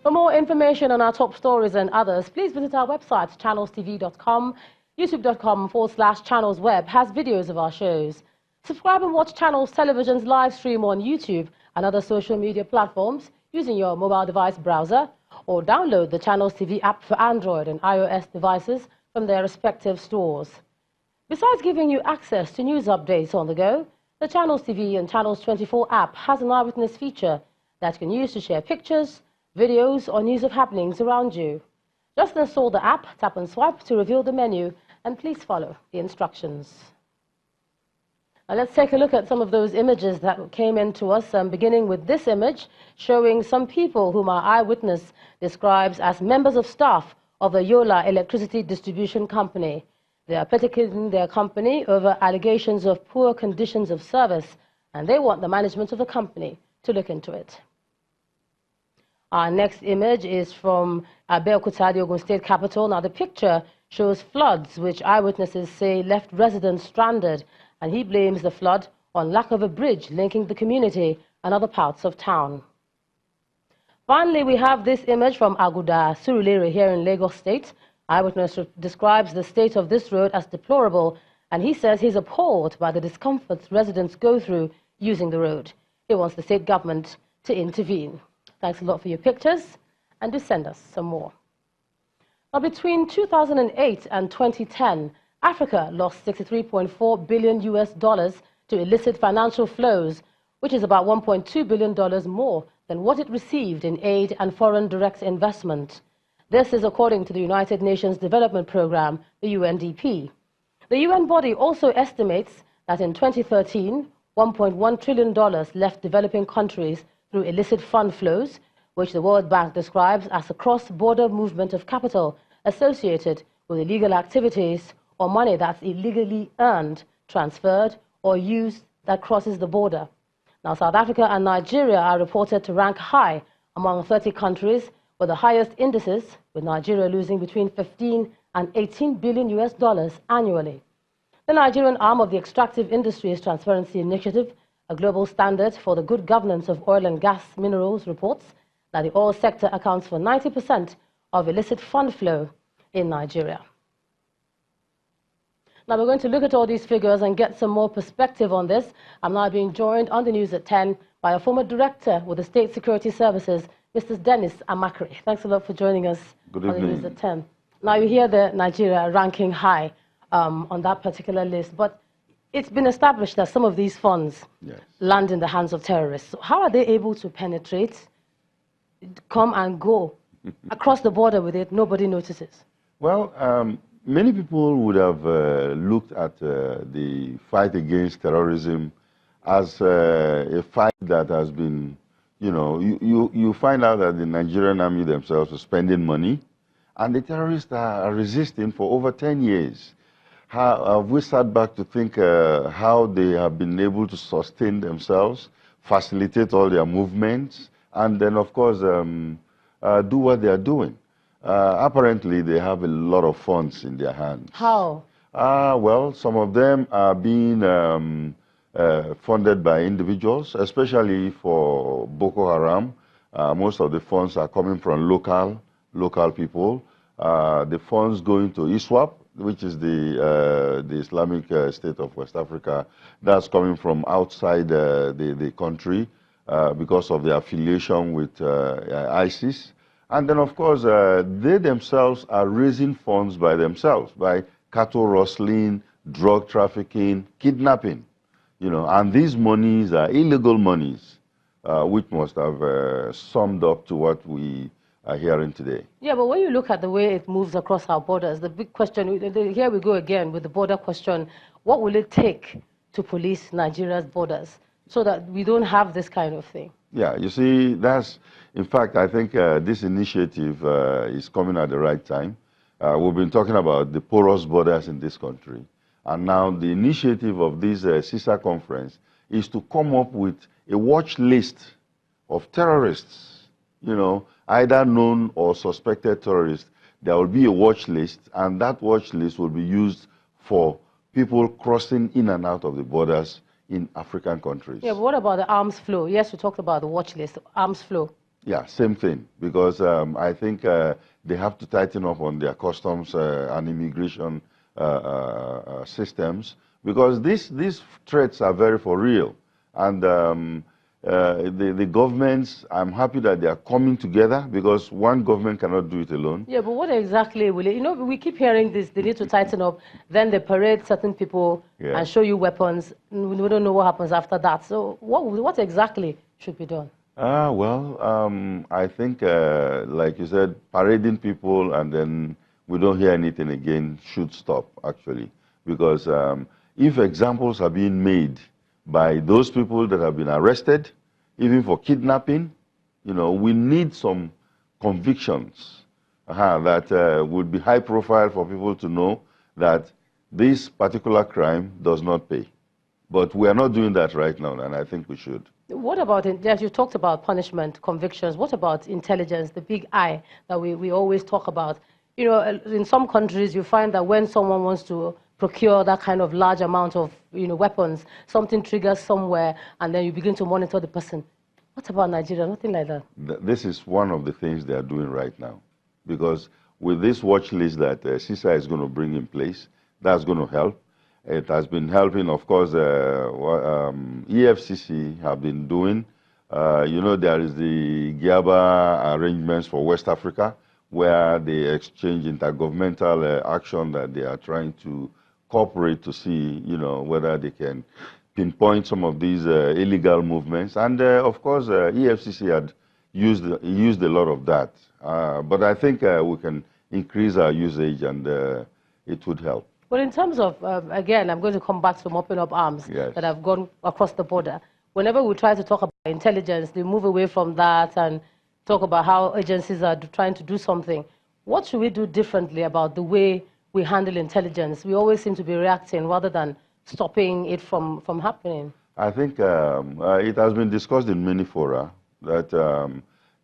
For more information on our top stories and others, please visit our website, channelstv.com. YouTube.com/channelsweb has videos of our shows. Subscribe and watch Channels Television's live stream on YouTube and other social media platforms using your mobile device browser, or download the Channels TV app for Android and iOS devices from their respective stores. Besides giving you access to news updates on the go, the Channels TV and Channels 24 app has an Eyewitness feature that you can use to share pictures, videos, or news of happenings around you. Just install the app, tap and swipe to reveal the menu, and please follow the instructions. Now let's take a look at some of those images that came in to us, beginning with this image showing some people whom our Eyewitness describes as members of staff of the Yola Electricity Distribution Company. They are critiquing their company over allegations of poor conditions of service, and they want the management of the company to look into it. Our next image is from Abeokuta, the Ogun State capital. Now the picture shows floods which eyewitnesses say left residents stranded, and he blames the flood on lack of a bridge linking the community and other parts of town. Finally, we have this image from Aguda, Surulere here in Lagos State. Eyewitness describes the state of this road as deplorable, and he says he's appalled by the discomforts residents go through using the road. He wants the state government to intervene. Thanks a lot for your pictures, and do send us some more. Now, between 2008 and 2010, Africa lost $63.4 billion to illicit financial flows, which is about $1.2 billion more than what it received in aid and foreign direct investment. This is according to the United Nations Development Programme, the UNDP. The UN body also estimates that in 2013, $1.1 trillion left developing countries through illicit fund flows, which the World Bank describes as a cross-border movement of capital associated with illegal activities or money that's illegally earned, transferred, or used that crosses the border. Now, South Africa and Nigeria are reported to rank high among 30 countries with the highest indices, with Nigeria losing between 15 and $18 billion annually. The Nigerian arm of the Extractive Industries Transparency Initiative, a global standard for the good governance of oil and gas minerals, reports that the oil sector accounts for 90% of illicit fund flow in Nigeria. Now we're going to look at all these figures and get some more perspective on this. I'm now being joined on the news at 10 by a former director with the State Security Services, Mr. Dennis Amakri. Thanks a lot for joining us on the news at 10. Now you hear the Nigeria ranking high on that particular list, but it's been established that some of these funds land in the hands of terrorists. So how are they able to penetrate, come and go across the border with it? Nobody notices. Well, many people would have looked at the fight against terrorism as a fight that has been, you find out that the Nigerian army themselves are spending money, and the terrorists are resisting for over 10 years. Have we sat back to think how they have been able to sustain themselves, facilitate all their movements, and then, of course, do what they are doing? Apparently, they have a lot of funds in their hands. How? Well, some of them are being funded by individuals, especially for Boko Haram. Most of the funds are coming from local people. The funds going to ISWAP, which is the Islamic State of West Africa, that's coming from outside the country because of their affiliation with ISIS. And then, of course, they themselves are raising funds by themselves, by cattle rustling, drug trafficking, kidnapping, and these monies are illegal monies, which must have summed up to what we are hearing today. Yeah, but when you look at the way it moves across our borders, the big question, here we go again with the border question, what will it take to police Nigeria's borders so that we don't have this kind of thing? Yeah, you see, in fact, I think this initiative is coming at the right time. We've been talking about the porous borders in this country. And now the initiative of this CISA conference is to come up with a watch list of terrorists, either known or suspected terrorists. There will be a watch list, and that watch list will be used for people crossing in and out of the borders in African countries. Yeah, but what about the arms flow? Yes, we talked about the watch list, arms flow. Yeah, same thing, because I think they have to tighten up on their customs and immigration systems, because these threats are very for real. And the governments, I'm happy that they are coming together, because one government cannot do it alone. Yeah, but what exactly will it, you know, we keep hearing this, they need to tighten up, then they parade certain people and show you weapons. We don't know what happens after that. So what exactly should be done? I think, like you said, parading people and then we don't hear anything again should stop, actually. Because if examples are being made by those people that have been arrested, even for kidnapping, you know, we need some convictions that would be high profile for people to know that this particular crime does not pay. But we are not doing that right now, and I think we should. What about, as you talked about punishment, convictions, what about intelligence, the big I that we always talk about? You know, in some countries, you find that when someone wants to procure that kind of large amount of, you know, weapons, something triggers somewhere, and then you begin to monitor the person. What about Nigeria? Nothing like that. This is one of the things they are doing right now. Because with this watch list that CISA is going to bring in place, that's going to help. It has been helping, of course, EFCC have been doing. You know, there is the GIABA arrangements for West Africa, where they exchange intergovernmental action that they are trying to cooperate to see, you know, whether they can pinpoint some of these illegal movements. And, of course, EFCC had used a lot of that. But I think we can increase our usage, and it would help. But in terms of, again, I'm going to come back to mopping up arms that have gone across the border. Whenever we try to talk about intelligence, they move away from that and talk about how agencies are trying to do something. What should we do differently about the way we handle intelligence? We always seem to be reacting rather than stopping it from happening. I think it has been discussed in many fora that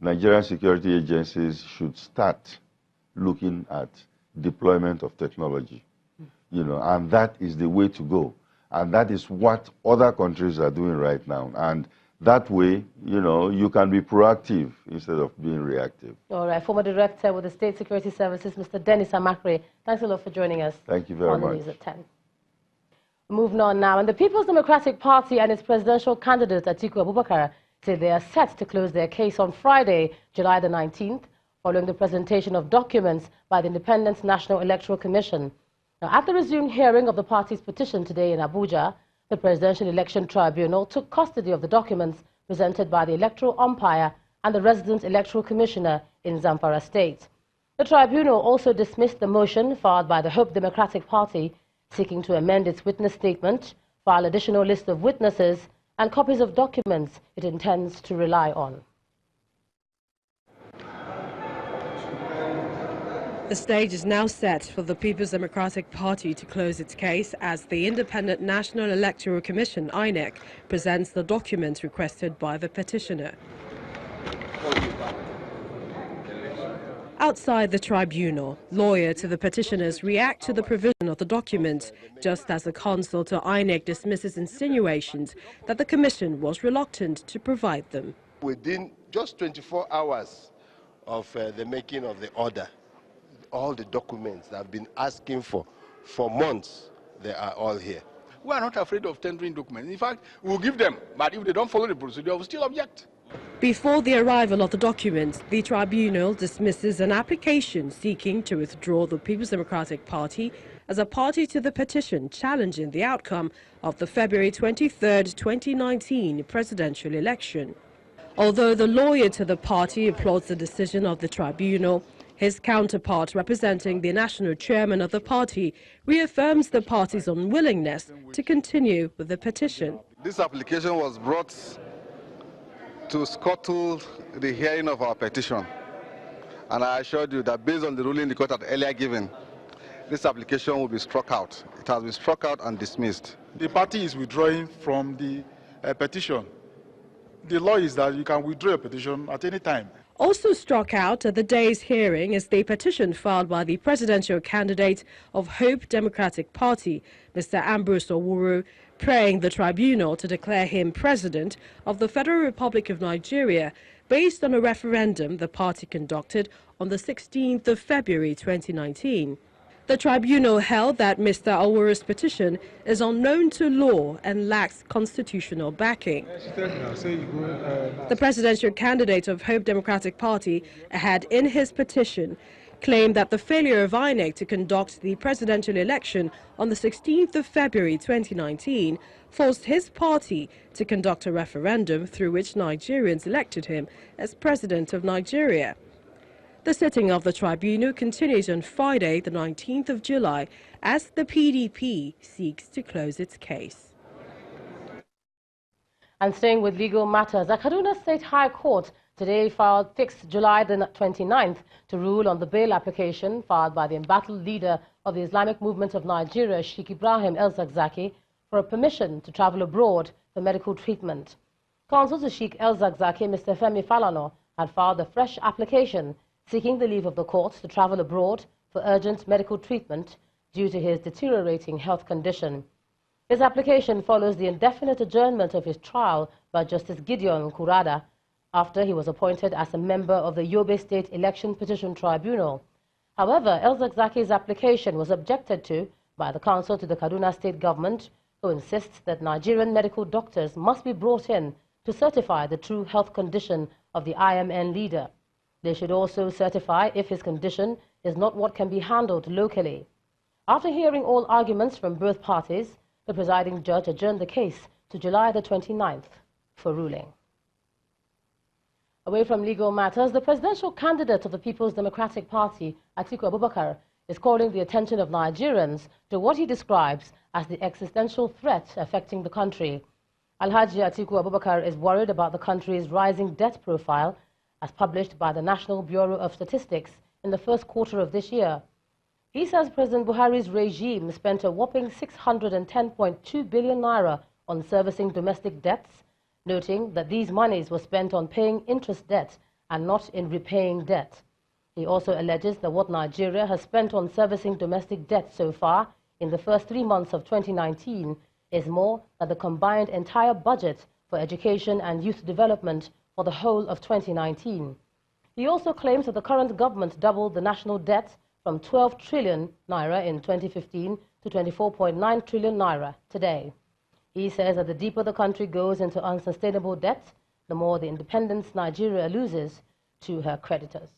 Nigerian security agencies should start looking at deployment of technology. You know, and that is the way to go. And that is what other countries are doing right now. And that way, you know, you can be proactive instead of being reactive. All right. Former Director with the State Security Services, Mr. Dennis Amakre, thanks a lot for joining us. Thank you very much. On the news at 10. Moving on now, and the People's Democratic Party and its presidential candidate, Atiku Abubakar, say they are set to close their case on Friday, July the 19th, following the presentation of documents by the Independent National Electoral Commission. Now, at the resumed hearing of the party's petition today in Abuja, the Presidential Election Tribunal took custody of the documents presented by the electoral umpire and the resident electoral commissioner in Zamfara State. The tribunal also dismissed the motion filed by the Hope Democratic Party seeking to amend its witness statement, file additional list of witnesses and copies of documents it intends to rely on. The stage is now set for the People's Democratic Party to close its case as the Independent National Electoral Commission, INEC, presents the documents requested by the petitioner. Outside the tribunal, lawyers to the petitioners react to the provision of the documents, just as the counsel to INEC dismisses insinuations that the commission was reluctant to provide them. Within just 24 hours of the making of the order, all the documents that I've been asking for months, they are all here. We are not afraid of tendering documents. In fact, we'll give them, but if they don't follow the procedure, we'll still object. Before the arrival of the documents, the tribunal dismisses an application seeking to withdraw the People's Democratic Party as a party to the petition challenging the outcome of the February 23, 2019 presidential election. Although the lawyer to the party applauds the decision of the tribunal, his counterpart representing the national chairman of the party reaffirms the party's unwillingness to continue with the petition. This application was brought to scuttle the hearing of our petition. And I assured you that based on the ruling the court had earlier given, this application will be struck out. It has been struck out and dismissed. The party is withdrawing from the petition. The law is that you can withdraw a petition at any time. Also struck out at the day's hearing is the petition filed by the presidential candidate of Hope Democratic Party, Mr. Ambrose Owuru, praying the tribunal to declare him president of the Federal Republic of Nigeria based on a referendum the party conducted on the 16th of February 2019. The tribunal held that Mr. Alwara's petition is unknown to law and lacks constitutional backing. The presidential candidate of Hope Democratic Party had in his petition claimed that the failure of INEC to conduct the presidential election on the 16th of February 2019 forced his party to conduct a referendum through which Nigerians elected him as president of Nigeria. The sitting of the tribunal continues on Friday, the 19th of July, as the PDP seeks to close its case. And staying with legal matters, the Kaduna State High Court today fixed July the 29th to rule on the bail application filed by the embattled leader of the Islamic Movement of Nigeria, Sheikh Ibrahim El-Zakzaky, for a permission to travel abroad for medical treatment. Counsel to Sheikh El-Zakzaky, Mr. Femi Falana, had filed a fresh application seeking the leave of the court to travel abroad for urgent medical treatment due to his deteriorating health condition. His application follows the indefinite adjournment of his trial by Justice Gideon Kurada after he was appointed as a member of the Yobe State Election Petition Tribunal. However, El-Zakzaky's application was objected to by the counsel to the Kaduna State government, who insists that Nigerian medical doctors must be brought in to certify the true health condition of the IMN leader. They should also certify if his condition is not what can be handled locally. After hearing all arguments from both parties, the presiding judge adjourned the case to July the 29th for ruling. Away from legal matters, the presidential candidate of the People's Democratic Party, Atiku Abubakar, is calling the attention of Nigerians to what he describes as the existential threat affecting the country. Alhaji Atiku Abubakar is worried about the country's rising debt profile as published by the National Bureau of Statistics in the first quarter of this year. He says President Buhari's regime spent a whopping 610.2 billion naira on servicing domestic debts, noting that these monies were spent on paying interest debt and not in repaying debt. He also alleges that what Nigeria has spent on servicing domestic debt so far in the first 3 months of 2019 is more than the combined entire budget for education and youth development for the whole of 2019. He also claims that the current government doubled the national debt from 12 trillion naira in 2015 to 24.9 trillion naira today. He says that the deeper the country goes into unsustainable debt, the more the independence Nigeria loses to her creditors.